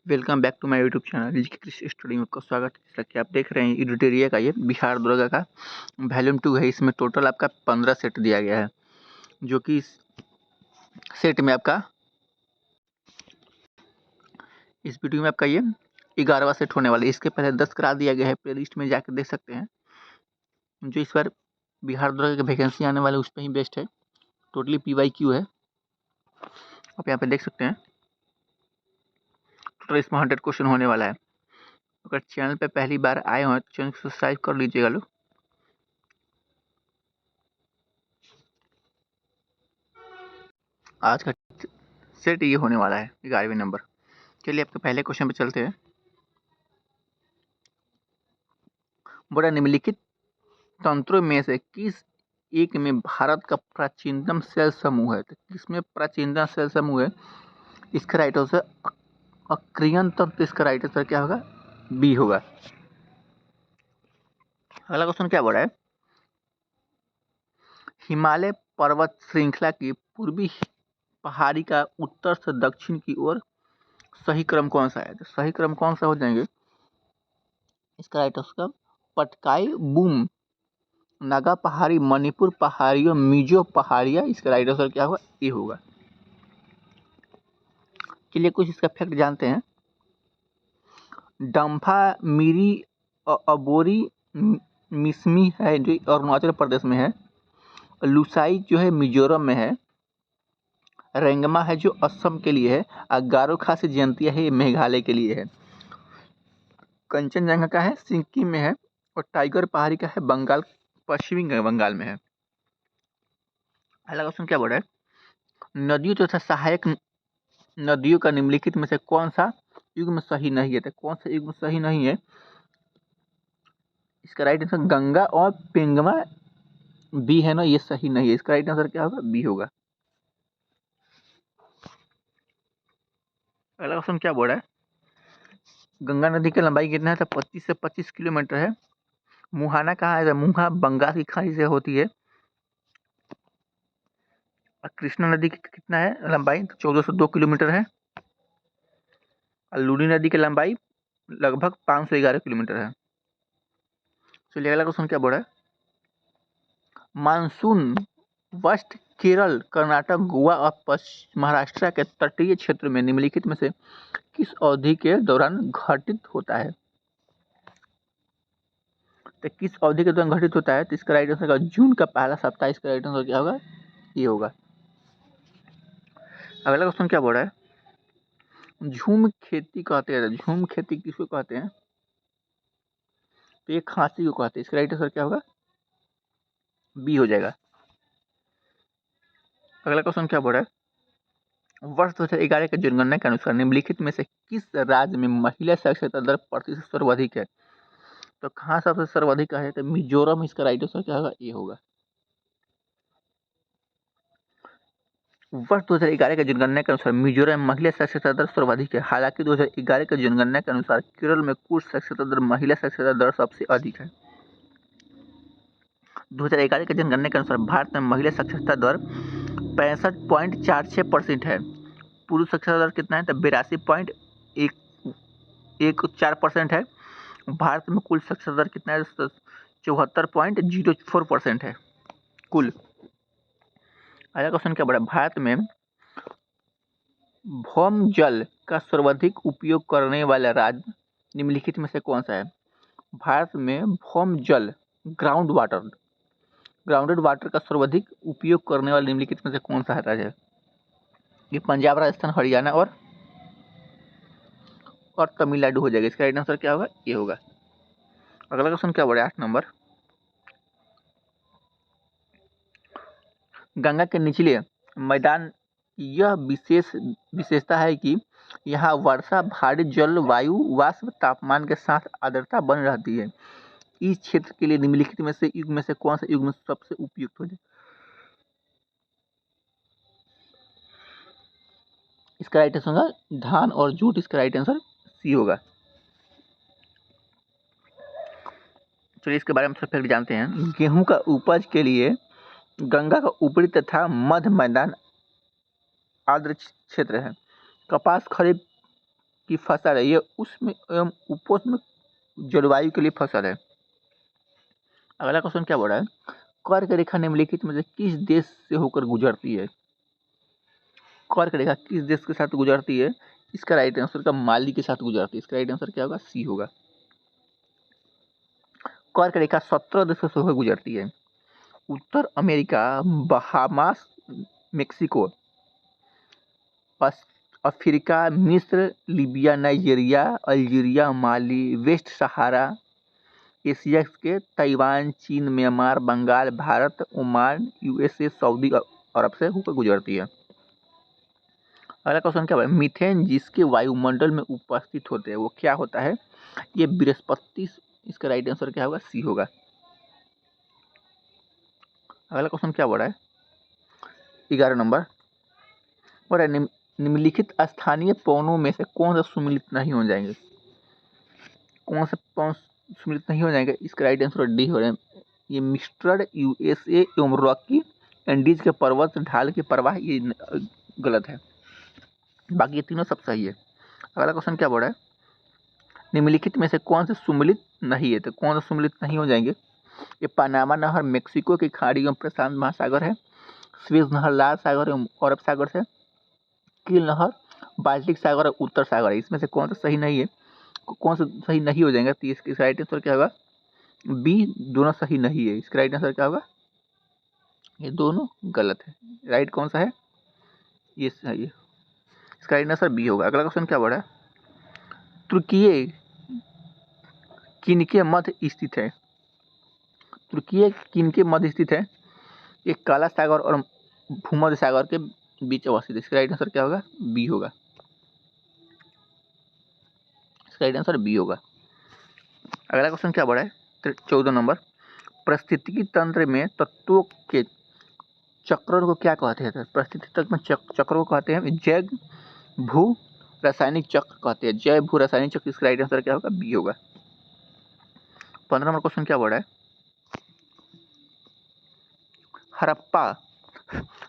Welcome back to my YouTube channel Rijki Krishi studio में आपका स्वागत है। जैसा कि आप देख रहे हैं एडिटोरिया का ये बिहार दुर्गा का वॉल्यूम 2 है। इसमें टोटल आपका 15 सेट दिया गया है, जो कि इस सेट में आपका इस वीडियो में आपका ये 11वां सेट होने वाला है। इसके पहले 10 करा दिया गया है, प्ले लिस्ट में जाकर देख सकते हैं। जो इस बार बिहार दुर्गा की वैकेंसी आने वाले उस पर ही बेस्ट है। टोटली PYQ है, आप यहाँ पे देख सकते हैं। टोटल इसमें 100 क्वेश्चन होने वाला है। अगर चैनल पे पहली बार आए हो तो चैनल को सब्सक्राइब कर लीजिएगा लोग। आज का सेट ये होने वाला है 11वें नंबर। चलिए आपके पहले क्वेश्चन पे चलते हैं। बड़ा निम्नलिखित तंत्रों में से किस एक में भारत का प्राचीनतम सेल समूह है? तो किसमें प्राचीनतम सेल समूह है? इसका राइट आंसर अक्रियन तंत्र। इसका राइट आंसर क्या होगा? बी होगा। अगला क्वेश्चन क्या बोल रहा है? हिमालय पर्वत श्रृंखला की पूर्वी पहाड़ी का उत्तर से दक्षिण की ओर सही क्रम कौन सा है? तो सही क्रम कौन सा हो जाएंगे? इसका right answer Patkai boom, Naga पहाड़ी, मणिपुर पहाड़ियों, मिजो पहाड़ियाँ। इसका राइट आंसर क्या होगा? ए होगा। चलिए कुछ इसका फैक्ट जानते हैं। डम्फा मिरी अबोरी मिसमी है जो अरुणाचल प्रदेश में है। लुसाई जो है मिजोरम में है। रेंगमा है जो असम के लिए है। और गारो खासी जयंतिया है, ये मेघालय के लिए है। कंचनजंगा का है सिक्किम में है। और टाइगर पहाड़ी का है बंगाल, पश्चिमी बंगाल में है। अगला क्वेश्चन क्या बोल रहा है? नदियों तथा सहायक नदियों का निम्नलिखित में से कौन सा युग्म सही नहीं है? तो कौन सा युग्म सही नहीं है? इसका राइट आंसर गंगा और पेंगमा बी है ना, ये सही नहीं है। इसका राइट आंसर क्या होगा? बी होगा। अगला क्वेश्चन क्या बोल रहा है? गंगा नदी की लंबाई कितना है? तो 25 से 25 किलोमीटर है। मुहाना कहाँ है? तो मुहा बंगाल की खाड़ी से होती है। और कृष्णा नदी की कितना है लंबाई? तो 1402 किलोमीटर है। और लूनी नदी की लंबाई लगभग 511 किलोमीटर है। चलिए अगला क्वेश्चन क्या बोल रहा है? मानसून वेस्ट केरल, कर्नाटक, गोवा और पश्चिम महाराष्ट्र के तटीय क्षेत्र में निम्नलिखित में से किस अवधि के दौरान घटित होता है? तो किस अवधि के दौरान घटित होता है? तो इसका राइट आंसर जून का पहला सप्ताह। इसका राइट आंसर क्या होगा? ये होगा। अगला क्वेश्चन क्या बोल रहा है? झूम खेती कहते हैं। झूम खेती किसको कहते हैं? तो ये खांसी को कहते हैं। इसका राइट आंसर क्या होगा? बी हो जाएगा। अगला क्वेश्चन क्या बोल रहा है? वर्ष 2011 की जनगणना के अनुसार निम्नलिखित में से किस राज्य में महिला साक्षरता दर प्रतिशत सर्वाधिक है? तो कहाँ सबसे सर्वाधिक है? तो मिजोरम। इसका राइट आंसर क्या होगा? ये होगा। वर्ष 2011 की जनगणना के अनुसार मिजोरम में महिला साक्षरता दर सर्वाधिक है। हालांकि 2011 की जनगणना के अनुसार केरल में कुल साक्षरता दर महिला साक्षरता दर सबसे अधिक है। 2011 की जनगणना के अनुसार भारत में महिला साक्षरता दर 65.46% है। पुरुष साक्षरता दर कितना है? तो 82.14% है। भारत में कुल साक्षरता दर कितना है? 74.04% है कुल। अगला क्वेश्चन क्या बड़ा? भारत में भौम जल का सर्वाधिक उपयोग करने वाला राज्य निम्नलिखित में से कौन सा है? भारत में भौम जल ग्राउंडेड वाटर का सर्वाधिक उपयोग करने वाला निम्नलिखित में से कौन सा राज्य है? ये पंजाब, राजस्थान, हरियाणा और तमिलनाडु हो जाएगा। इसका राइट आंसर क्या होगा? ये होगा। अगला क्वेश्चन क्या बोला? 8 नंबर। गंगा के निचले मैदान की यह विशेषता है कि यहाँ वर्षा, भारी जलवायु, वाष्प तापमान के साथ आर्द्रता बनी रहती है। इस क्षेत्र के लिए निम्नलिखित में से युग्म में से कौन सा युग्म सबसे उपयुक्त हो जाए? इसका राइट आंसर होगा धान और जूट। इसका राइट आंसर सी होगा। चलिए इसके बारे में थोड़ा फिर जानते हैं। गेहूं का उपज के लिए गंगा का ऊपरी तथा मध्य मैदान आर्द्र क्षेत्र है। कपास, खरीफ की फसल है, ये उष्ण एवं उपोष्ण जलवायु के लिए फसल है। अगला क्वेश्चन क्या बोल रहा है, कर्क रेखा निम्नलिखित में से किस देश से होकर गुजरती है? कर्क रेखा किस देश के साथ गुजरती है? इसका राइट आंसर का माली के साथ गुजरती है। इसका राइट आंसर क्या होगा? सी होगा। कर्क रेखा 17 देशों से होकर गुजरती है। उत्तर अमेरिका, बहामास, मेक्सिको, अफ्रीका, मिस्र, Libya, Nigeria, Algeria, Mali, West Sahara, Asia के ताइवान, चीन, Myanmar, Bengal, Bharat, Oman, USA, Saudi Arab से होकर गुजरती है। अगला क्वेश्चन क्या है, मीथेन जिसके वायुमंडल में उपस्थित होते हैं वो क्या होता है? ये बृहस्पति। इसका राइट आंसर क्या होगा? सी होगा। अगला क्वेश्चन क्या बोल रहा है, 11 नंबर, और निम्नलिखित स्थानीय पवनों में से कौन सा सुमिलित नहीं हो जाएंगे? कौन से पवन सुमिलित नहीं हो जाएंगे? इसका राइट आंसर डी हो रहा है। ये मिस्टर यूएसए एवं रॉकी एंडीज के पर्वत ढाल के प्रवाह, ये गलत है। बाकी ये तीनों सब सही है। अगला क्वेश्चन क्या बोल रहा है, निम्नलिखित में से कौन से सुमिलित नहीं है? तो कौन सा सुमिलित नहीं हो जाएंगे? ये पनामा नहर मेक्सिको की खाड़ी एवं प्रशांत महासागर है। स्वेज नहर लाल सागर एवं अरब सागर से। कील नहर बाल्टिक सागर और उत्तर सागर है। इसमें से कौन सा सही नहीं है? कौन सा सही नहीं हो जाएगा? तो इसका राइट आंसर क्या होगा? बी, दोनों सही नहीं है। इसका राइट आंसर क्या होगा? ये दोनों गलत है। राइट कौन सा है? ये सही है। इसका राइट आंसर बी होगा। अगला क्वेश्चन क्या बोल रहा है, तुर्की किनके मध्य स्थित है? तुर्की किनके मध्य स्थित है? ये काला सागर और भूमध्य सागर के बीच अवस्थित है। इसका राइट आंसर क्या होगा? बी होगा। इसका राइट आंसर बी होगा। अगला क्वेश्चन क्या बोल रहा है, 14 नंबर, परिस्थितिकी तंत्र में तत्वों के चक्रों को क्या कहते हैं? परिस्थिति तंत्र में चक्रों को कहते हैं जैव भू रासायनिक चक्र कहते हैं। जैव भू रासायनिक चक्र। इसका राइट आंसर क्या होगा? बी होगा। 15 नंबर क्वेश्चन क्या बोल रहा है, हड़प्पा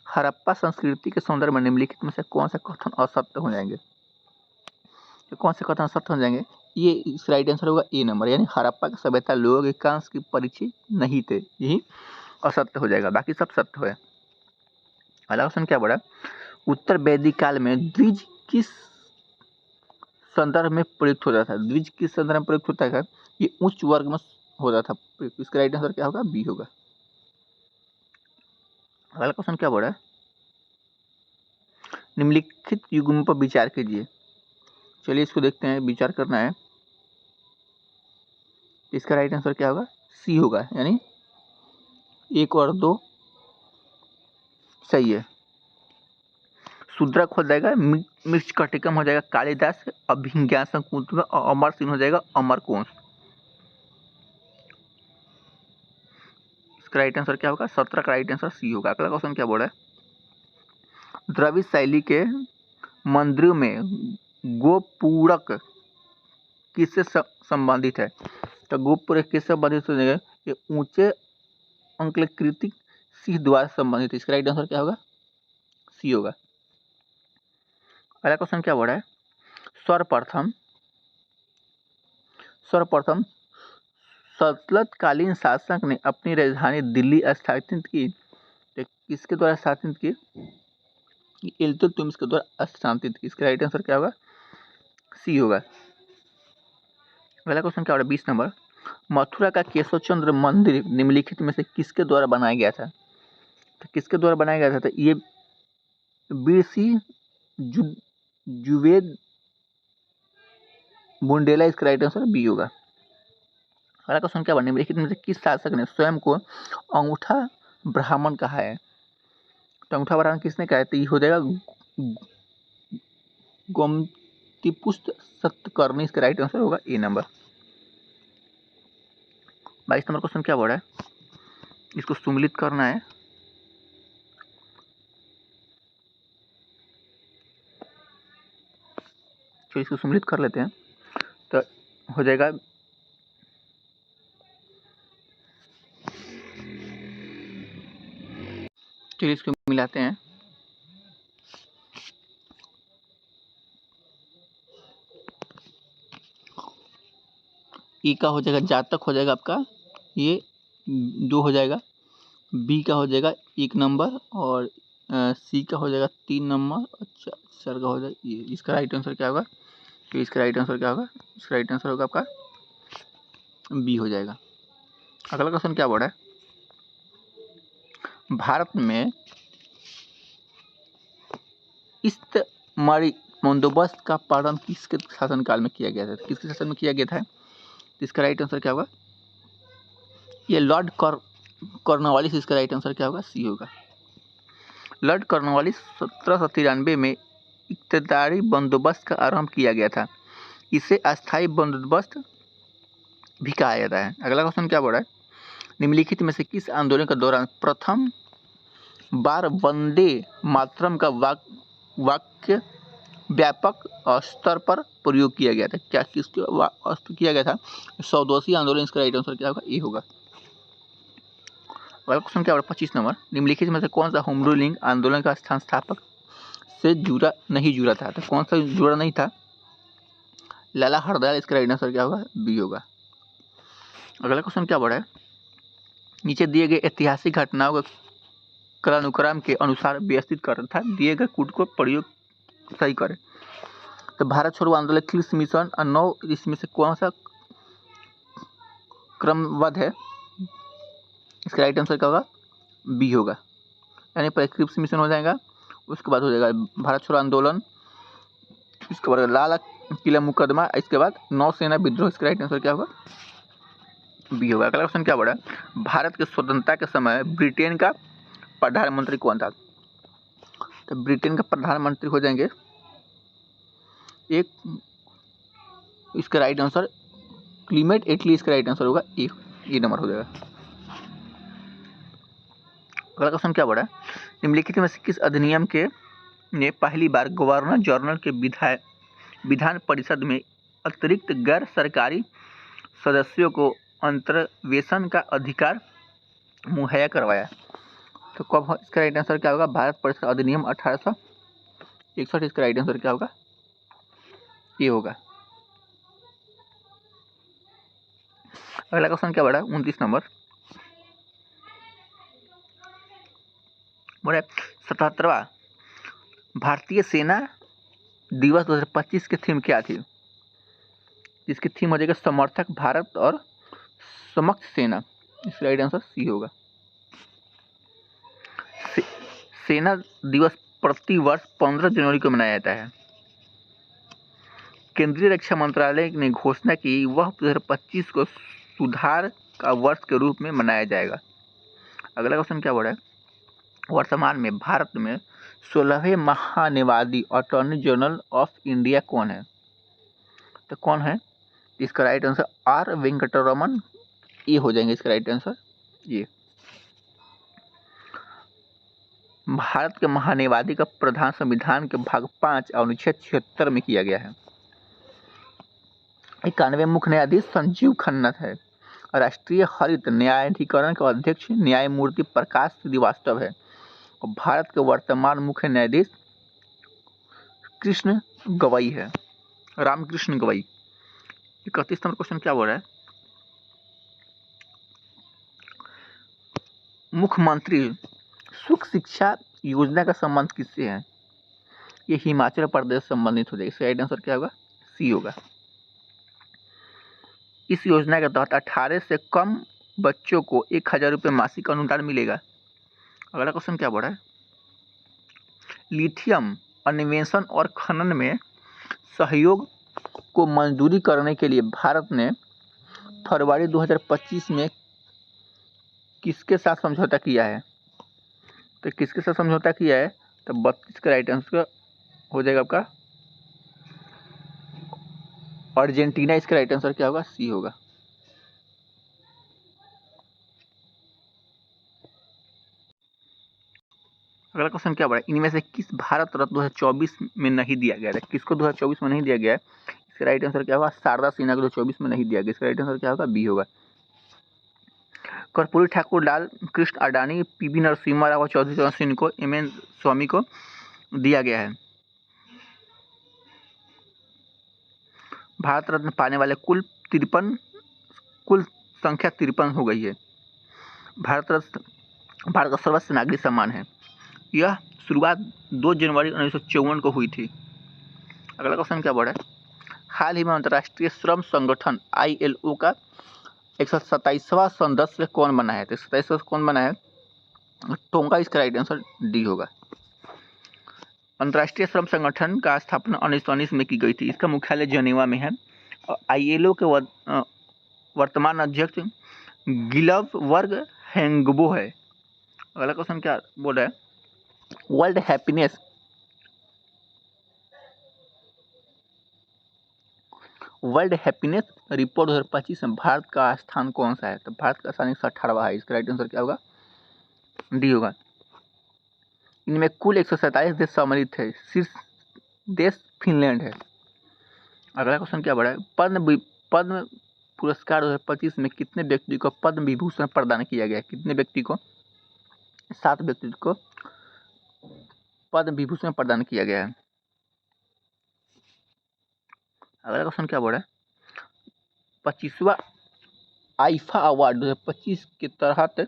हड़प्पा संस्कृति के संदर्भ में निम्नलिखित में से कौन सा कथन असत्य हो जाएंगे? तो कौन से कथन असत्य हो जाएंगे? ये इस राइट आंसर होगा ए नंबर, यानी हड़प्पा की सभ्यता लोग एकांश की परिचय नहीं थे, यही असत्य हो जाएगा। बाकी सब सत्य है। अगला क्वेश्चन क्या बोला, उत्तर वैदिक काल में द्विज किस संदर्भ में प्रयुक्त होता था? द्विज किस संदर्भ में प्रयुक्त होता है? ये उच्च वर्ग में होता था। इसका राइट आंसर क्या होगा? बी होगा। अगला क्वेश्चन क्या बोला, निम्नलिखित युग्म पर विचार कीजिए। चलिए इसको देखते हैं, विचार करना है। इसका राइट आंसर क्या होगा? सी होगा, यानी 1 और 2 सही है। शूद्रक हो जाएगा मिर्च कटिकम हो जाएगा कालिदास, अभिज्ञान शकुंतला, और अमर सिंह हो जाएगा अमरकोश। इसका राइट आंसर क्या होगा? 17 का राइट आंसर सी होगा। अगला क्वेश्चन क्या बोल रहा है, द्रविड़ शैली के मंदिरों में गोपूरक किससे संबंधित है? तो गोपूरक किससे संबंधित हो जाएगा? ये ऊंचे अंकलाकृति सिंह द्वार से संबंधित है। इसका राइट आंसर क्या होगा? सी होगा। अगला क्वेश्चन क्या बोल रहा है, सर्वप्रथम सल्तनतकालीन शासक ने अपनी राजधानी दिल्ली स्थापित की, तो किसके द्वारा स्थापित की? इल्तुतमिश के द्वारा स्थापित की। इसका राइट आंसर क्या होगा? सी होगा। अगला क्वेश्चन क्या हो रहा है, 20 नंबर, मथुरा का केशव चंद्र मंदिर निम्नलिखित में से किसके द्वारा बनाया गया था? तो किसके द्वारा बनाया गया था? तो ये बीरसी जुवेद बुंडेला। इसका राइट आंसर बी होगा। अगला क्वेश्चन क्या, निम्नलिखित में से किस शासक ने स्वयं को अंगूठा ब्राह्मण कहा है? तो अंगूठा ब्राह्मण किसने कहा है? तो ये हो जाएगा गोमतीपुत्र सत्यकर्णी। इसका राइट आंसर होगा ए नंबर। 22 नंबर क्वेश्चन क्या बोल रहा है, इसको सुमिलित करना है। तो इसको सुमिलित कर लेते हैं, तो हो जाएगा चलिए इसको मिलाते हैं। ई का हो जाएगा जातक हो जाएगा आपका ये 2 हो जाएगा, बी का हो जाएगा 1 नंबर और सी का हो जाएगा 3 नंबर और चार का हो जाएगा ये। इसका राइट आंसर क्या होगा? तो इसका राइट आंसर क्या होगा? इसका राइट आंसर होगा आपका बी हो जाएगा। अगला क्वेश्चन क्या बोल रहा है? भारत में इस्तमारी बंदोबस्त का प्रारंभ किसके शासनकाल में किया गया था? किसके शासन में किया गया था? इसका राइट आंसर क्या होगा? ये लॉर्ड कॉर्नवालिस। इसका राइट आंसर क्या होगा? सी होगा। लॉर्ड कॉर्नवालिस 1793 में इक़्तिदारी बंदोबस्त का आरंभ किया गया था। इसे अस्थायी बंदोबस्त भी कहा जाता है। अगला क्वेश्चन क्या बोल रहा है? निम्नलिखित में से किस आंदोलन के दौरान प्रथम बार वंदे मातरम का वाक्य व्यापक स्तर पर प्रयोग किया गया था? क्या किसके किया गया था? स्वदेशी आंदोलन। इसका राइट आंसर क्या होगा? ए होगा। अगला क्वेश्चन क्या होगा? 25 नंबर। निम्नलिखित में से कौन सा होम रूलिंग आंदोलन का संस्थापक से नहीं जुड़ा था? तो कौन सा जुड़ा नहीं था? लाला हरदयाल। इसका राइट आंसर क्या होगा? बी होगा। अगला क्वेश्चन क्या बढ़ा है? नीचे दिए गए ऐतिहासिक घटनाओं का क्रमानुक्रम के अनुसार व्यवस्थित कर था दिए गए कूट को प्रयोग सही करें। तो भारत छोड़ो आंदोलन, क्रिप्स मिशन और 9, इसमें से कौन सा क्रमबद्ध है? इसका राइट आंसर क्या होगा? बी होगा। यानी पहले क्रिप्स मिशन हो जाएगा, उसके बाद हो जाएगा भारत छोड़ो आंदोलन, इसके बाद लाल किला मुकदमा, इसके बाद नौसेना विद्रोह। इसका राइट आंसर क्या होगा? बी होगा। अगला क्वेश्चन क्या बढ़ा? भारत की स्वतंत्रता के समय ब्रिटेन का प्रधानमंत्री कौन था? तो ब्रिटेन का प्रधानमंत्री हो जाएंगे एक, इसका राइट आंसर क्लीमेट एटली। इसका राइट आंसर होगा ए नंबर हो जाएगा। अगला क्वेश्चन क्या बढ़ा? निम्नलिखित में से किस अधिनियम के ने पहली बार गवर्नर जनरल के विधान परिषद में अतिरिक्त गैर सरकारी सदस्यों को अंतर्वेशन का अधिकार मुहैया करवाया? तो कब? इसका राइट आंसर क्या होगा? भारत परिषद अधिनियम 1861। इसका राइट आंसर क्या होगा? ये होगा। अगला क्वेश्चन क्या बढ़ा? 29 नंबर। बोले 77वां भारतीय सेना दिवस 2025 की थीम क्या थी? इसकी थीम हो जाएगा समर्थक भारत और समक्ष सेना। इसका राइट आंसर सी होगा। सेना दिवस प्रति वर्ष 15 जनवरी को मनाया जाता है। केंद्रीय रक्षा मंत्रालय ने घोषणा की वह 2025 को सुधार का वर्ष के रूप में मनाया जाएगा। अगला क्वेश्चन क्या बोल रहा है? वर्तमान में भारत में 16वें महान्यायवादी अटॉर्नी जनरल ऑफ इंडिया कौन है? तो कौन है? इसका राइट आंसर आर वेंकटरमन। ये हो जाएंगे इसका राइट आंसर ये। भारत के महान्यायवादी का प्रधान संविधान के भाग 5 अनुच्छेद 76 में किया गया है। 91वें मुख्य न्यायाधीश संजीव खन्ना है। राष्ट्रीय हरित न्यायाधिकरण के अध्यक्ष न्यायमूर्ति प्रकाश श्रीवास्तव है और भारत के वर्तमान मुख्य न्यायाधीश कृष्ण गवई है, रामकृष्ण गवई। 31 नंबर क्वेश्चन क्या बोल रहा है? मुख्यमंत्री सुख शिक्षा योजना का संबंध किससे है? ये हिमाचल प्रदेश संबंधित हो जाएगा। इसका राइट आंसर क्या होगा? सी होगा। इस योजना के तहत 18 से कम बच्चों को 1000 रुपये मासिक अनुदान मिलेगा। अगला क्वेश्चन क्या बोल रहा है? लिथियम अन्वेषण और खनन में सहयोग को मंजूरी करने के लिए भारत ने फरवरी 2025 में किसके साथ समझौता किया है? तो किसके साथ समझौता किया है? तो 32 का राइट आंसर हो जाएगा आपका अर्जेंटीना। इसका राइट आंसर क्या होगा? सी होगा। अगला क्वेश्चन क्या बढ़ा? इनमें से किस भारत रत्न 2024 में नहीं दिया गया था? किसको 2024 में नहीं दिया गया है? इसका राइट आंसर क्या होगा? शारदा सिन्हा को 2024 में नहीं दिया गया। इसका राइट आंसर क्या होगा? बी होगा। कर्पूरी ठाकुर, लाल कृष्ण अडानी, पीवी नरसिम्हा राव, चौधरी चरण सिंह को, एम.एन. स्वामी को दिया गया है। भारत रत्न पाने वाले कुल 53 कुल संख्या 53 हो गई है। भारत का सर्वोच्च नागरिक सम्मान है। यह शुरुआत 2 जनवरी 1954 को हुई थी। अगला क्वेश्चन क्या बोल रहा है? हाल ही में अंतर्राष्ट्रीय श्रम संगठन ILO का 127वां सदस्य कौन बना है? तो 27वां कौन बना है? टोंगा। इसका राइट आंसर डी होगा। अंतर्राष्ट्रीय श्रम संगठन का स्थापना 1919 में की गई थी। इसका मुख्यालय जेनेवा में है। ILO के वर्तमान अध्यक्ष गिलबर्ग हेंगबो है। अगला क्वेश्चन क्या बोल रहा है? वर्ल्ड हैप्पीनेस रिपोर्ट 2025 में भारत का स्थान कौन सा है? तो भारत का स्थान 118वां है। इसका राइट आंसर क्या होगा? डी होगा। इनमें कुल 147 देश सम्मिलित है। शीर्ष देश फिनलैंड है। अगला क्वेश्चन क्या बढ़ा है? पद्म पुरस्कार 2025 में कितने व्यक्ति को पद्म विभूषण प्रदान किया गया? कितने व्यक्ति को? 7 व्यक्ति को पद्म विभूषण प्रदान किया गया है। अगला क्वेश्चन क्या बोल रहा है? 25वां आईफा अवार्ड 2025 के तहत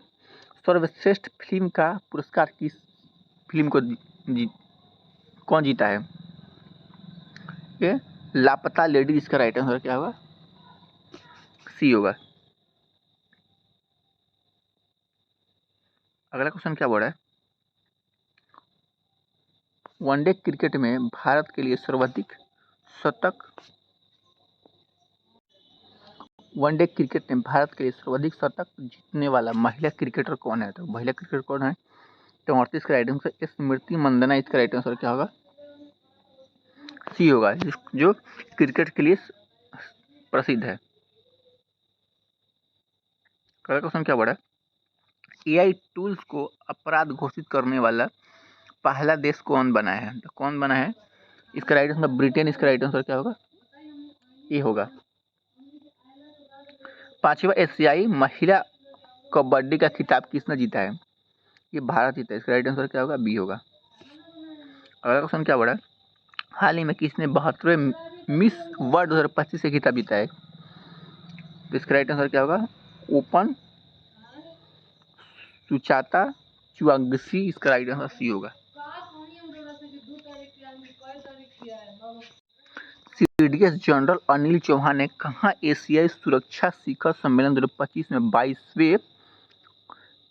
सर्वश्रेष्ठ फिल्म का पुरस्कार किस फिल्म को कौन जीता है? ये लापता लेडी। इसका राइट आंसर क्या होगा? सी होगा। अगला क्वेश्चन क्या बोल रहा है? वनडे क्रिकेट में भारत के लिए सर्वाधिक शतक जीतने वाला महिला क्रिकेटर कौन है? तो महिला क्रिकेटर कौन है? तो 38 का राइट आंसर स्मृति मंदाना। इसका राइट आंसर क्या होगा? सी होगा, जो क्रिकेट के लिए प्रसिद्ध है। अगला क्वेश्चन क्या बोल रहा है? AI टूल्स को अपराध घोषित करने वाला पहला देश कौन बना है? तो कौन बना है? इसका राइट आंसर ब्रिटेन। इसका राइट आंसर क्या होगा? ये होगा। 5वां एशियाई महिला कबड्डी का खिताब किसने जीता है? ये भारत जीता है। इसका राइट आंसर क्या होगा? बी होगा। अगला क्वेश्चन क्या बोला? हाल ही में किसने 72वें मिस वर्ल्ड 2025 से खिताब जीता है? तो इसका राइट आंसर क्या होगा? Opal Suchata Chuangsri. इसका राइट आंसर सी होगा। सीडीएस जनरल अनिल चौहान ने कहाँ एशियाई सुरक्षा शिखर सम्मेलन 2025 में 22वें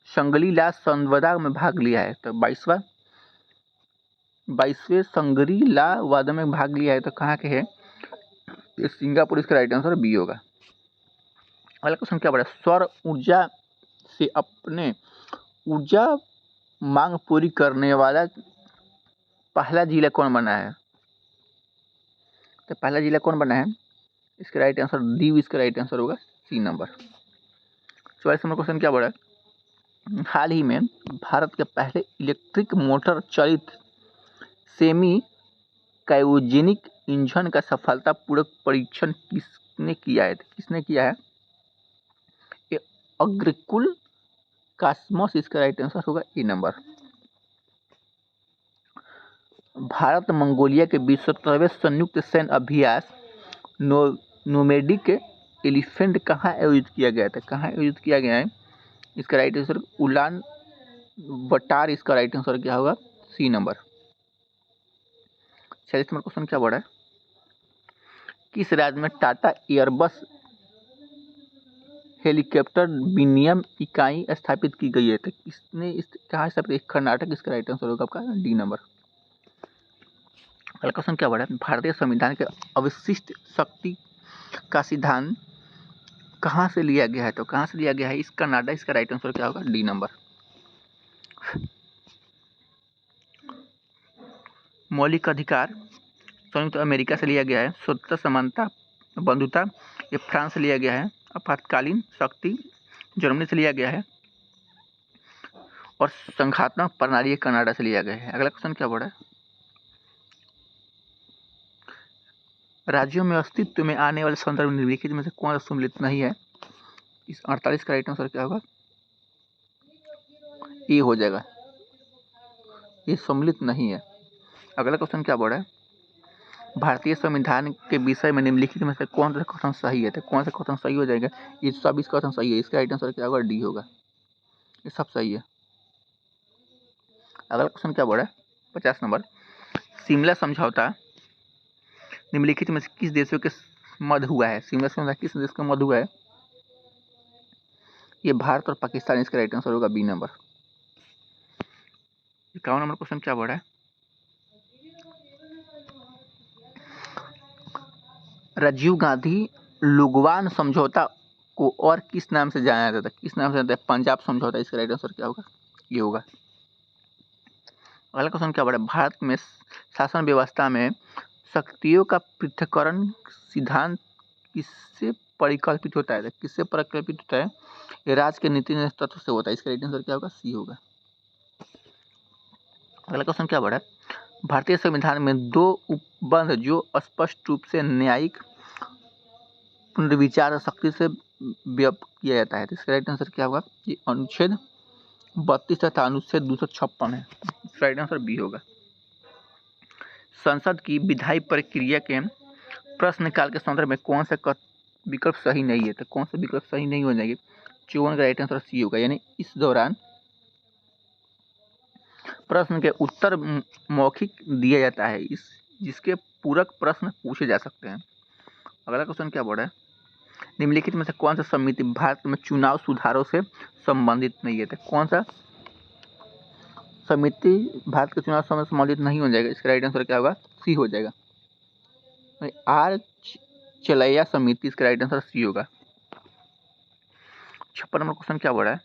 शंगरी-ला संवाद में भाग लिया है? तो 22वें शंगरी-ला वाद में भाग लिया है। तो कहाँ के है? ये सिंगापुर। इसका राइट आंसर बी होगा। अगला क्वेश्चन क्या बड़ा? सौर ऊर्जा से अपने ऊर्जा मांग पूरी करने वाला पहला जिला कौन बना है? तो पहला जिला कौन बना है? इसका राइट आंसर डी। इसका राइट आंसर होगा सी नंबर। 44 नंबर क्वेश्चन क्या बोला? हाल ही में भारत के पहले इलेक्ट्रिक मोटर चालित सेमी क्रायोजेनिक इंजन का सफलतापूर्वक परीक्षण किसने किया है? किसने किया है? ये अग्रिकुल कॉस्मोस। इसका राइट आंसर होगा ए नंबर। भारत मंगोलिया के बीच 17वें संयुक्त सैन्य अभ्यास नोमैडिक एलिफेंट कहाँ आयोजित किया गया था? कहाँ आयोजित किया गया है? इसका राइट आंसर उलान बटार। इसका राइट आंसर क्या होगा? सी नंबर। 46 नंबर क्वेश्चन क्या बोला है? किस राज्य में टाटा एयरबस हेलीकॉप्टर विनिमय इकाई स्थापित की गई है? तो किसने कहाँ स्थापित? कर्नाटक। इसका राइट आंसर होगा आपका डी नंबर। अगला क्वेश्चन क्या बोला है? भारतीय संविधान के अवशिष्ट शक्ति का सिद्धांत कहाँ से लिया गया है? तो कहाँ से लिया गया है? इस कनाडा। इसका राइट आंसर क्या होगा? D number. मौलिक अधिकार संयुक्त अमेरिका से लिया गया है। स्वतंत्रता, समानता, बंधुता ये फ्रांस से लिया गया है। आपातकालीन शक्ति जर्मनी से लिया गया है। और संघात्मक प्रणाली कनाडा से लिया गया है। अगला क्वेश्चन क्या बोला है? राज्यों में अस्तित्व में आने वाले संदर्भ निम्नलिखित में से कौन सम्मिलित नहीं है? इस 48 का राइट आंसर क्या होगा? ए हो जाएगा। ये सम्मिलित नहीं है। अगला क्वेश्चन क्या बोल रहा है? भारतीय संविधान के विषय में निम्नलिखित में से कौन सा कथन सही है? तो कौन सा कथन सही हो जाएगा? ये सब इस कथन सही है। इसका राइट आंसर क्या होगा? डी होगा। ये सब सही है। अगला क्वेश्चन क्या बोल रहा है? 50 नंबर, शिमला समझौता निम्नलिखित में से किस देशों के मध्य हुआ है? शिमला समझौता किस देश के मध्य हुआ है? ये भारत और पाकिस्तान। इसका राइट आंसर होगा बी नंबर। 51 नंबर क्वेश्चन क्या बोल रहा है? राजीव गांधी लुगवान समझौता को और किस नाम से जाना जाता है? किस नाम से जाता है? पंजाब समझौता। इसका राइट आंसर क्या होगा? ये होगा। अगला क्वेश्चन क्या बोल रहा है? भारत में शासन व्यवस्था में शक्तियों का पृथक्करण सिद्धांत किससे परिकल्पित होता है? किससे परिकल्पित होता है? ये राज्य के नीति तत्व से होता है। इसका राइट आंसर क्या होगा? सी होगा। अगला क्वेश्चन क्या बोल रहा है? भारतीय संविधान में 2 उपबंध जो स्पष्ट रूप से न्यायिक पुनर्विचार शक्ति से व्यक्त किया जाता है। तो इसका राइट आंसर क्या होगा? ये अनुच्छेद 32 तथा अनुच्छेद 256 है। राइट आंसर बी होगा। संसद की विधायी प्रक्रिया के प्रश्नकाल के संदर्भ में कौन सा विकल्प सही नहीं है? तो कौन सा विकल्प सही नहीं हो जाएगी? 54 का राइट आंसर सी होगा। यानी इस दौरान प्रश्न के उत्तर मौखिक दिया जाता है, इस जिसके पूरक प्रश्न पूछे जा सकते हैं। अगला क्वेश्चन क्या बोल रहा है? निम्नलिखित में से कौन सा समिति भारत में चुनाव सुधारों से संबंधित नहीं है? तो कौन सा समिति भारत के चुनाव से संबंधित नहीं हो जाएगा? इसका राइट आंसर क्या होगा? सी हो जाएगा। आर चलैया समिति। इसका राइट आंसर सी होगा। 56 नंबर क्वेश्चन क्या बोल रहा है?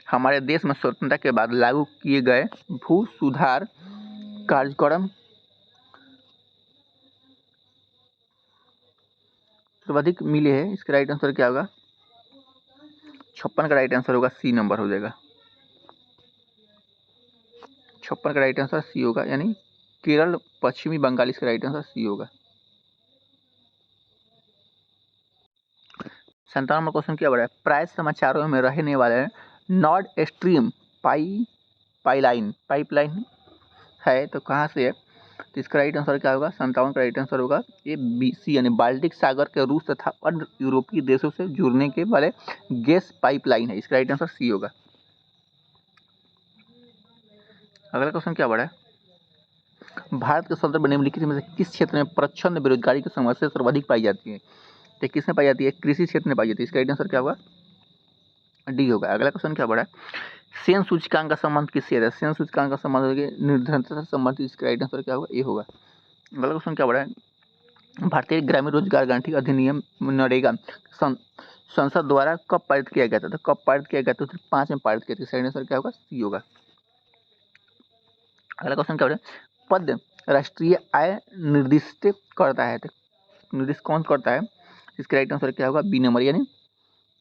हमारे देश में स्वतंत्रता के बाद लागू किए गए भू सुधार कार्यक्रम सर्वाधिक मिले हैं। इसका राइट आंसर क्या होगा? 56 का राइट आंसर होगा सी नंबर हो जाएगा। 56 का राइट आंसर सी होगा, यानी केरल पश्चिमी बंगाल। इसका राइट आंसर सी होगा। 57 नंबर क्वेश्चन क्या बोल रहा है? प्राय समाचारों में रहने वाले नॉर्थ स्ट्रीम पाइपलाइन है, तो कहाँ से है? तो इसका राइट आंसर क्या होगा? 57 का राइट आंसर होगा ये बी सी, यानी बाल्टिक सागर के रूस तथा अन्य यूरोपीय देशों से जुड़ने के वाले गैस पाइपलाइन है। इसका राइट आंसर सी होगा। अगला क्वेश्चन क्या बोल रहा है? भारत के संदर्भ में निम्नलिखित में से किस क्षेत्र में प्रच्छन्न बेरोजगारी की समस्या सर्वाधिक पाई जाती है? तो किस में पाई जाती है? कृषि क्षेत्र में पाई जाती है। इसका राइट आंसर क्या होगा? डी होगा। अगला क्वेश्चन क्या बोल रहा है? सेन सूचकांक का संबंध किससे है? सेन सूचकांक का संबंध निर्धनता से संबंधित। इसका राइट आंसर क्या होगा? ए होगा। अगला क्वेश्चन क्या बोल रहा है? भारतीय ग्रामीण रोजगार गारंटी अधिनियम नरेगा संसद द्वारा कब पारित किया गया था? तो कब पारित किया गया था? 2005 में पारित किया था। इसका आंसर क्या होगा? सी होगा। अगला क्वेश्चन क्या बोल रहा है? पद राष्ट्रीय आय निर्दिष्ट करता है, तो निर्दिष्ट कौन करता है? इसका राइट आंसर क्या होगा? बी नंबर, यानी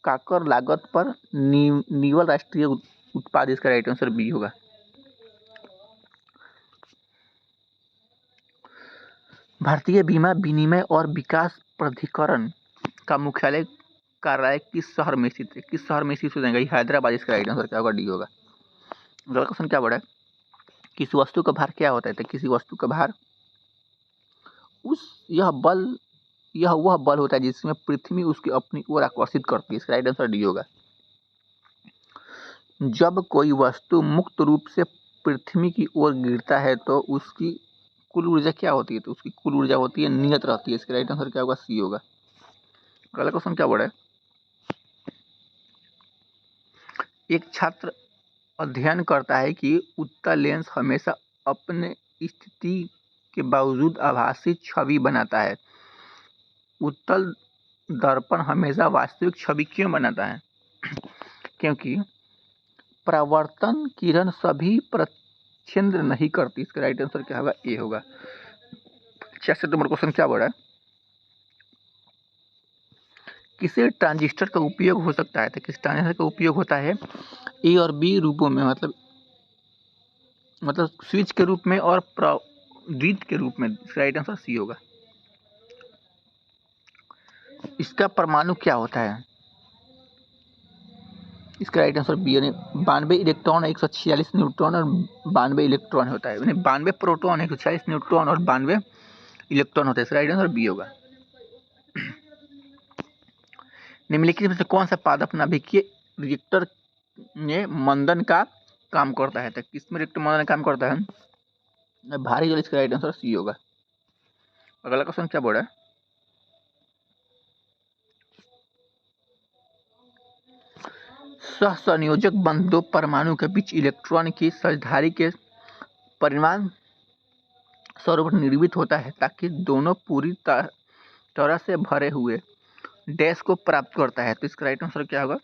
काकर लागत पर निवल राष्ट्रीय उत्पाद। इसका राइट आंसर बी होगा। भारतीय बीमा विनिमय और विकास प्राधिकरण का मुख्यालय कार्यालय किस शहर में स्थित है? किस शहर में स्थित हो जाएगा? हैदराबाद। इसका राइट आंसर क्या होगा? डी होगा। अगला क्वेश्चन क्या बोल रहा है? किसी वस्तु का भार क्या होता है? तो किसी वस्तु का भार यह वह बल होता है जिसमें पृथ्वी उसकी अपनी ओर आकर्षित करती है। इसका राइट आंसर डी होगा। जब कोई वस्तु मुक्त रूप से पृथ्वी की ओर गिरता है तो उसकी कुल ऊर्जा क्या होती है? तो उसकी कुल ऊर्जा होती है, नियत रहती है। इसका राइट आंसर क्या होगा? सी होगा। अगला क्वेश्चन क्या बोल रहा है? एक छात्र अध्ययन करता है कि उत्तल लेंस हमेशा अपने स्थिति के बावजूद आभासी छवि बनाता है। उत्तल दर्पण हमेशा वास्तविक छवि क्यों बनाता है? क्योंकि परावर्तन किरण सभी प्रच्छेद नहीं करती। इसका राइट आंसर क्या होगा? ए होगा। 66 नंबर क्वेश्चन क्या बोल रहा है? किसी ट्रांजिस्टर का उपयोग हो सकता है? तो किस ट्रांजिस्टर का उपयोग होता है? ए और बी रूपों में, मतलब स्विच के रूप में और प्रद्वीत के रूप में। इसका राइट आंसर सी होगा। इसका परमाणु क्या होता है? इसका राइट आंसर बी, यानी 92 इलेक्ट्रॉन, 146 न्यूट्रॉन और 92 इलेक्ट्रॉन होता है। यानी 92 प्रोटॉन, 146 न्यूट्रॉन और 92 इलेक्ट्रॉन होता है। इसका राइट आंसर बी होगा। निम्नलिखित में से कौन सा पादप नाभिकीय रिएक्टर में मंदन का काम करता है? तो किसमें रिएक्टर मंदन का काम करता है? भारी जल। इसका राइट आंसर सी होगा। अगला क्वेश्चन क्या बोल रहा है? सहसंयोजक बंध दो परमाणु के बीच इलेक्ट्रॉन की साझेदारी के परिणाम स्वरूप निर्मित होता है, ताकि दोनों पूरी तरह से भरे हुए डैश को प्राप्त करता है। तो इसका राइट आंसर क्या होगा?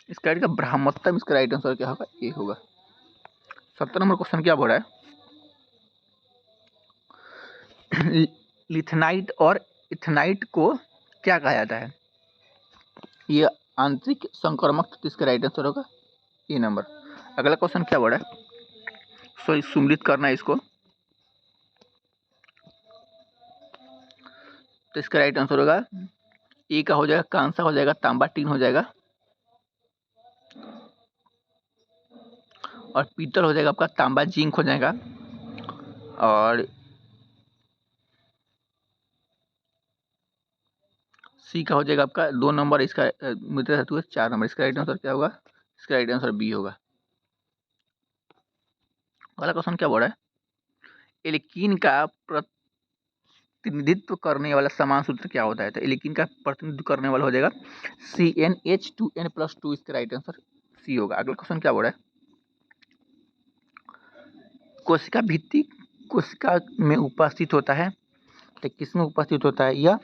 इसका राइट का ब्रह्मोत्तम। इसका राइट आंसर क्या होगा? ए होगा। 70 नंबर क्वेश्चन क्या बोल रहा है? लिथनाइट और इथनाइट को क्या कहा जाता है? ये आंतरिक संक्रमक। इसका राइट आंसर होगा ए नंबर। अगला क्वेश्चन क्या बोल रहा है? सो सुमिलित करना है इसको। तो इसका राइट आंसर होगा ए का हो जाएगा कांसा हो जाएगा, तांबा टीन हो जाएगा, और पीतल हो जाएगा आपका तांबा जिंक हो जाएगा, और सी का हो जाएगा आपका 2 नंबर। इसका मित्र धातु है 4 नंबर। इसका राइट आंसर क्या होगा? इसका राइट आंसर बी होगा। अगला क्वेश्चन क्या बोल रहा है? एल्कीन का प्रतिनिधित्व करने वाला समान सूत्र क्या होता है? तो एल्कीन का प्रतिनिधित्व करने वाला हो जाएगा CnH2n+2। इसका राइट आंसर सी होगा। अगला क्वेश्चन क्या बोल रहा है? कोशिका भित्ति कोशिका में उपस्थित होता है। तो किस में उपस्थित होता है? यह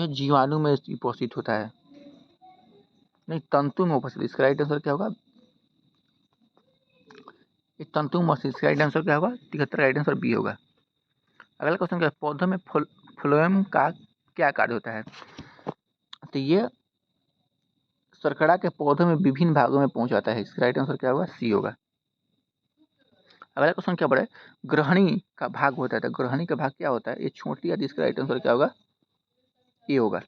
जीवाणु में उपस्थित होता है, नहीं तंतु में उपस्थित। इसका राइट आंसर क्या होगा? तंतु में उपस्थित। इसका राइट आंसर क्या होगा? 73 राइट आंसर बी होगा। अगला क्वेश्चन क्या है? पौधों में फ्लोएम का क्या कार्य होता है? तो ये सरकड़ा के पौधों में विभिन्न भागों में पहुंचाता है। इसका राइट आंसर क्या होगा? सी होगा। अगला क्वेश्चन क्या बड़ा है? ग्रहणी का भाग होता है। तो ग्रहणी का भाग क्या होता है? ये छोटी आदि। इसका राइट आंसर क्या होगा? ए होगा।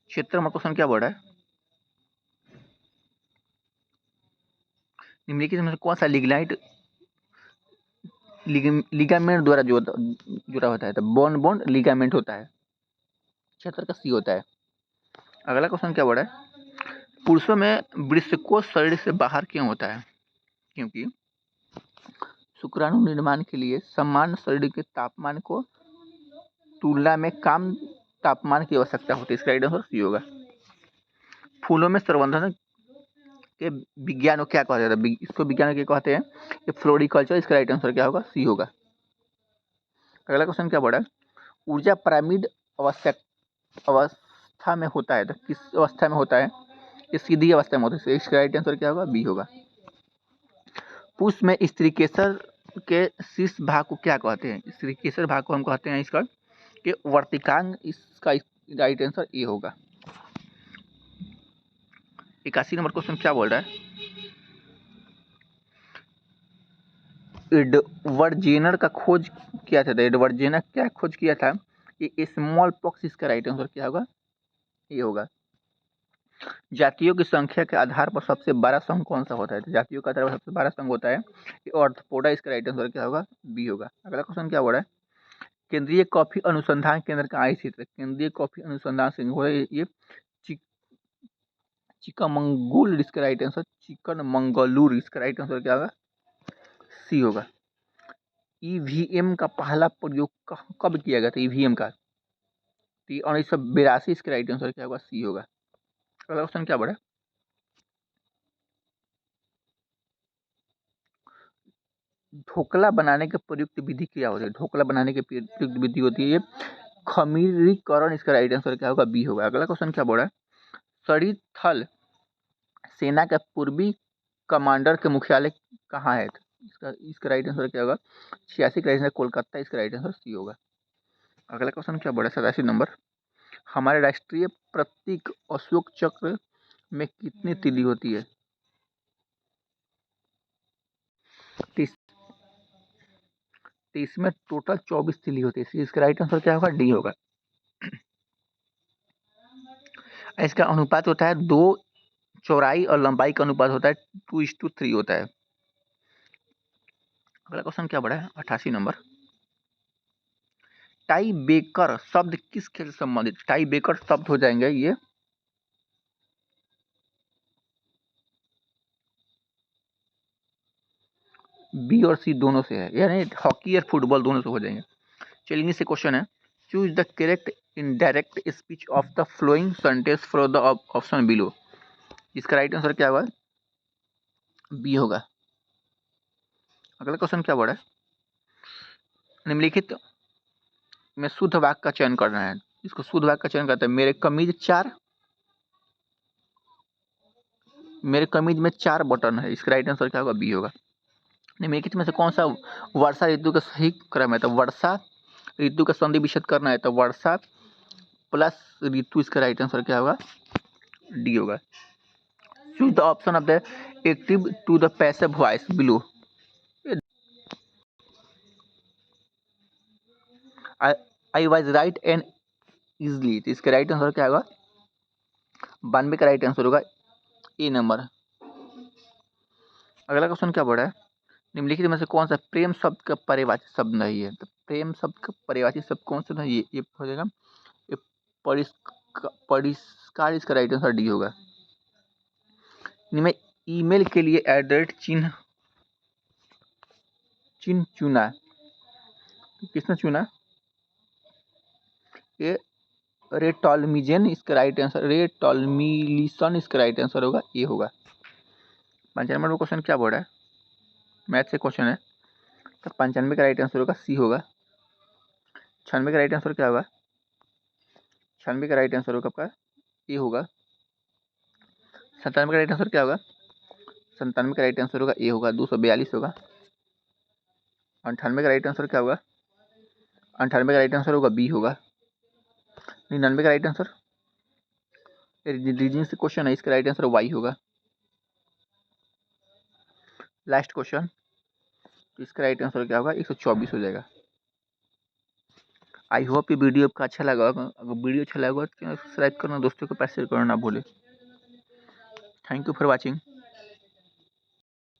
76 नंबर क्वेश्चन क्या बड़ा है? निम्नलिखित में से कौन सा लिगामेंट द्वारा जुड़ा होता है? तो बोन बोन लिगामेंट होता है। 76 का सी होता है। अगला क्वेश्चन क्या बड़ा है? पुरुषों में वृषकोष शरीर से बाहर क्यों होता है? क्योंकि शुक्राणु निर्माण के लिए समान शरीर के तापमान को तुलना में कम तापमान की आवश्यकता होती है। इसका राइट आंसर सी होगा। फूलों में संवर्धन के विज्ञान को क्या कहा जाता है? इसको विज्ञान क्या कहते हैं? ये फ्लोरिकल्चर। इसका राइट आंसर क्या होगा? सी होगा। अगला क्वेश्चन क्या बड़ा है? ऊर्जा पिरामिड अवस्था में होता है। तो किस अवस्था में होता है? ये सीधी अवस्था में होता है। इसका राइट आंसर क्या होगा? बी होगा। पुष्प में स्त्रीकेसर के शीर्ष भाग को क्या कहते हैं? स्त्रीकेसर भाग को हम कहते हैं इसका कि वर्तिकांग। इसका राइट आंसर ए होगा। 81 नंबर क्वेश्चन क्या बोल रहा है? एडवर्ड जेनर का खोज किया था। एडवर्ड जेनर क्या खोज किया था? ये स्मॉल पॉक्स। इसका राइट आंसर क्या होगा? ये होगा। जातियों की संख्या के आधार पर सबसे बड़ा संघ कौन सा होता है? तो जातियों के आधार पर सबसे बड़ा संघ होता है ये ऑर्थोपोडा। इसका राइट आंसर क्या होगा? बी होगा। अगला क्वेश्चन क्या बोल रहा है? केंद्रीय कॉफी अनुसंधान केंद्र का स्थित है। केंद्रीय कॉफी अनुसंधान केंद्र ये चिकमंगलूर। इसका राइट आंसर चिकनमंगलूर। इसका राइट आंसर क्या होगा? सी होगा। ईवीएम का पहला प्रयोग कब किया गया था? ईवीएम का 1982। इसका राइट आंसर क्या होगा? सी होगा। अगला क्वेश्चन क्या बढ़ा? ढोकला बनाने के प्रयुक्त विधि क्या होती है? ढोकला बनाने की प्रयुक्त विधि होती है खमीरीकरण। इसका राइट आंसर क्या होगा? बी होगा। अगला क्वेश्चन क्या बोल रहा है? सड़ी थल सेना के पूर्वी कमांडर के मुख्यालय कहाँ है? इसका राइट आंसर क्या होगा? 86 का राइट आंसर कोलकाता। इसका राइट आंसर सी होगा। अगला क्वेश्चन क्या बोल रहा है? 87 नंबर। हमारे राष्ट्रीय प्रतीक अशोक चक्र में कितनी तिली होती है? इसमें टोटल 24 तिली होती है। इसका राइट आंसर क्या होगा? डी होगा। इसका अनुपात होता है 2, चौड़ाई और लंबाई का अनुपात होता है 2:3 होता है। अगला क्वेश्चन क्या बढ़ा है 88 नंबर। टाई बेकर शब्द किस खेल से संबंधित? टाई बेकर शब्द हो जाएंगे ये बी और सी दोनों से है, यानी हॉकी और फुटबॉल दोनों से हो जाएंगे। चलिए से क्वेश्चन है, choose the correct indirect speech of the flowing sentence from the option below. इसका राइट आंसर क्या होगा? बी होगा। अगला क्वेश्चन क्या बढ़ा है, निम्नलिखित में शुद्ध वाक्य का चयन करना है। इसको शुद्ध वाक्य का चयन करते हैं, मेरे कमीज में 4 बटन है। इसका राइट आंसर क्या होगा? बी होगा। निम्नलिखित में से कौन सा वर्षा ऋतु का सही क्रम है? तो वर्षा ऋतु का संधि विच्छेद करना है, तो वर्षा प्लस ऋतु। इसका राइट आंसर क्या होगा? डी होगा। Choose the option of the active to the passive voice below. I was right and easily. तो इसका राइट आंसर क्या होगा? 92 का राइट आंसर होगा ए नंबर। अगला क्वेश्चन क्या बढ़ा है, निम्नलिखित में से कौन सा प्रेम शब्द का पर्यायवाची शब्द नहीं है? तो प्रेम शब्द का पर्यायवाची शब्द कौन सा नहीं? ये हो जाएगा ये परिष्कार। इसका राइट आंसर डी होगा। इनमें ईमेल के लिए @ चिन्ह चुना, किसने चुना? ये रेटॉल्मीजन। इसका राइट आंसर रेटॉल्मीलिसन। इसका राइट आंसर होगा ए होगा। 95 नंबर क्वेश्चन क्या बोल रहा है, मैथ से क्वेश्चन है, तो 95 का राइट आंसर होगा सी होगा। 96 का राइट आंसर क्या होगा? 96 का राइट आंसर होगा आपका ए होगा। 97 का राइट आंसर क्या होगा? 97 का राइट आंसर होगा ए होगा, 242 होगा। 98 का राइट आंसर क्या होगा? 98 का राइट आंसर होगा बी होगा। 99 का राइट आंसर रीजनिंग से क्वेश्चन है, इसका राइट आंसर वाई होगा। लास्ट क्वेश्चन, तो इसका राइट आंसर क्या होगा? 124 हो जाएगा। आई होप ये वीडियो आपका अच्छा लगा होगा। अगर वीडियो अच्छा लगा तो चैनल सब्सक्राइब करना, दोस्तों को पास शेयर करना ना भूले। Thank you for watching.